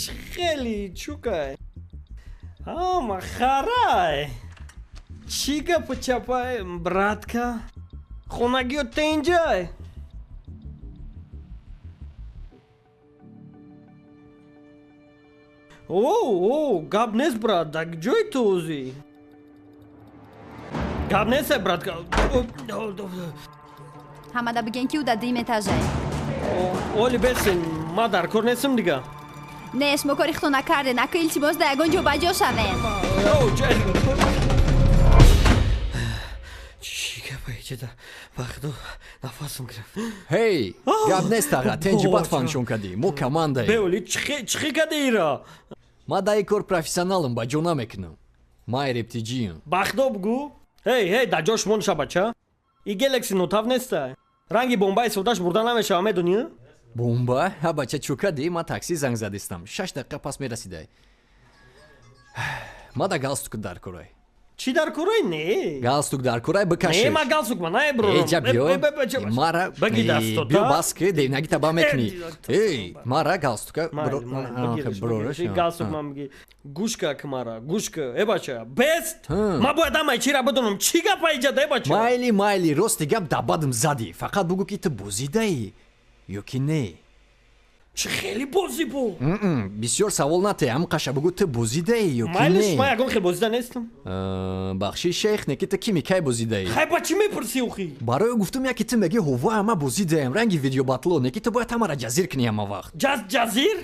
خیلی چوکای آما خرای چیگا پچاپای براتکا خونگیو تینجای او گابنس برات داگ جوی توزی گابنس براتکا Hamada bigin ki u da dim etajay. اولی بسین ما در کار نیستم دیگه Nesh mokori khto nakarde nako iltimos da agon jobajo shaven. چیگا پیچیده وقتو نفسم گرفت Hey, gabnest ağa, tenjibat function kadi, mo komandai. بولی چخی کده ایرا Ma dai kor professionalım, bacona meknım. Ma repticiyim. بخدو بگو هی در جاش مون شا بچه ای گلکسی نوتاف نیسته رنگی بومبای سوداش برده نمیشه همه دنیا Bomba, ha bacha chukadi, ma taksi zang zadistam. 6 daqiqa pas merasiday. Ma da galstuk dar koray. چی در کورای نه Galstuk dar koray نه bakashi. ما گالسوک ما نه برو Ey jabio. Mara. بگی دستو Bio تا baskı devnagi taba mekni. Hey, mara galstuka گالسوک ما میگی گوشکا کمارا گوشکا ای بچه بست ما باید همه چی را بدونم چی گپ ایجاد ای بچه Mayli rosti gap dabadım zadi. Fakat bugu ki te bozidai. Yoki ne? چه خیلی بازی بو Bisyor savol nate am qasha bugu te bozidai yoki مایلش ما ne? یکون خیلی بازیده نیستم Baxshi sheikh ne ki te kimikay bozidai. خیلی بچه میپرسی اوخی Baraya guftum ya ki te megi hova ama bozidaim. Rangi video batlo ne ki te boya tamara jazir kni ama vaqt. جزیر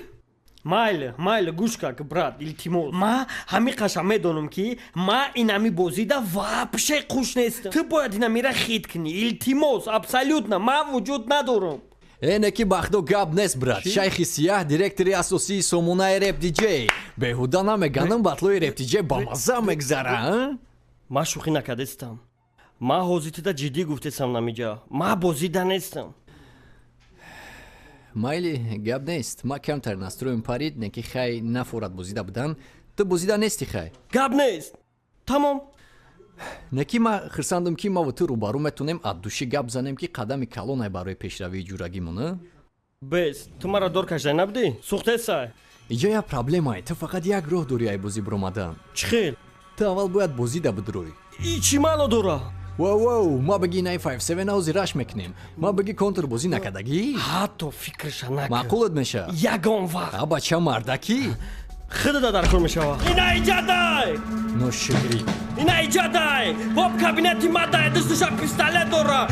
مایل گوش که برات التیموس ما همی قشم میدونم که ما این همی بازیده واپشه خوش نیستم تو باید این همی را خید کنی التیموس ابسولوت نه ما وجود ندارم Ne ki baxdo gabnes brat. Şeyhi siyah direktori asosi somunay rap DJ. Behudana meganım batlo rap DJ bamaza megzara ha? ما شوخی نکردستم ما حوزیتی دا جدی گفتستم نمیجا ما بازیده نیستم Mayli gabnest. Ma counter nastroyim parid ne ki khay naforat bozida bdan. Te bozida nesti khay. گب نیست تمام Ne ki ma xirsandım ki ma vtu rubaru metunem addushi gab zanem ki qadami kalonay baroy peshravi juragimuni. بس تو مرا دور کشده نبودی سوخته سای Ija ya problemay. Te faqat yak roh dori ay bozi bromadan. چی خیل Te aval boyad bozida بدروی. ای چی مالو دورا Wow, ma bagi 957 auzi rash meknim. Ma bagi counter bozi nakadagi. حتی فکرش نکرد Maqul edmesha. یگان وقت Aba chamardaki. خود دا در کار میشوه اینا ایجادای No shigri. اینا ایجادای باب کابینتی مادای دستوشا پیستاله دورا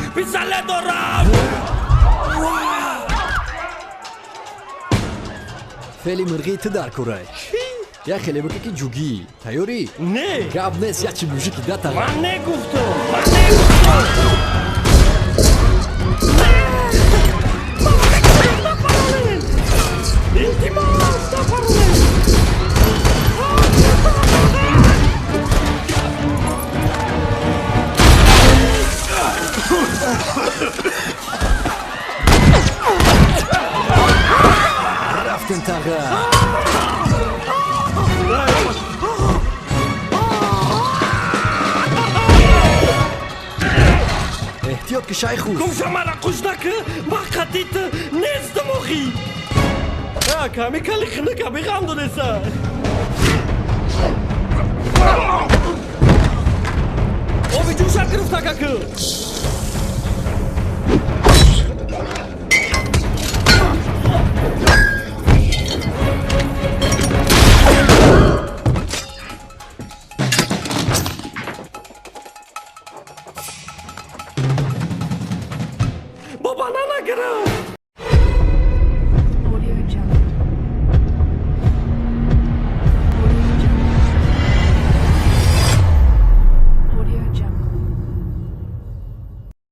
Feli mırgı te dar koray. Ya khele baki ki jugi. Tayori. نه Gabnes ya chi mujiki data. من نگفتم من نگفتم التماس نفرمایید Raften taga. Ehtiyot ki şeyhu. گفتم مرا خوش نکه ما قدیت نیستم آخی کمی کلی خنه کمی غم دونسته آبی جوشت گرفته که بابا نگرم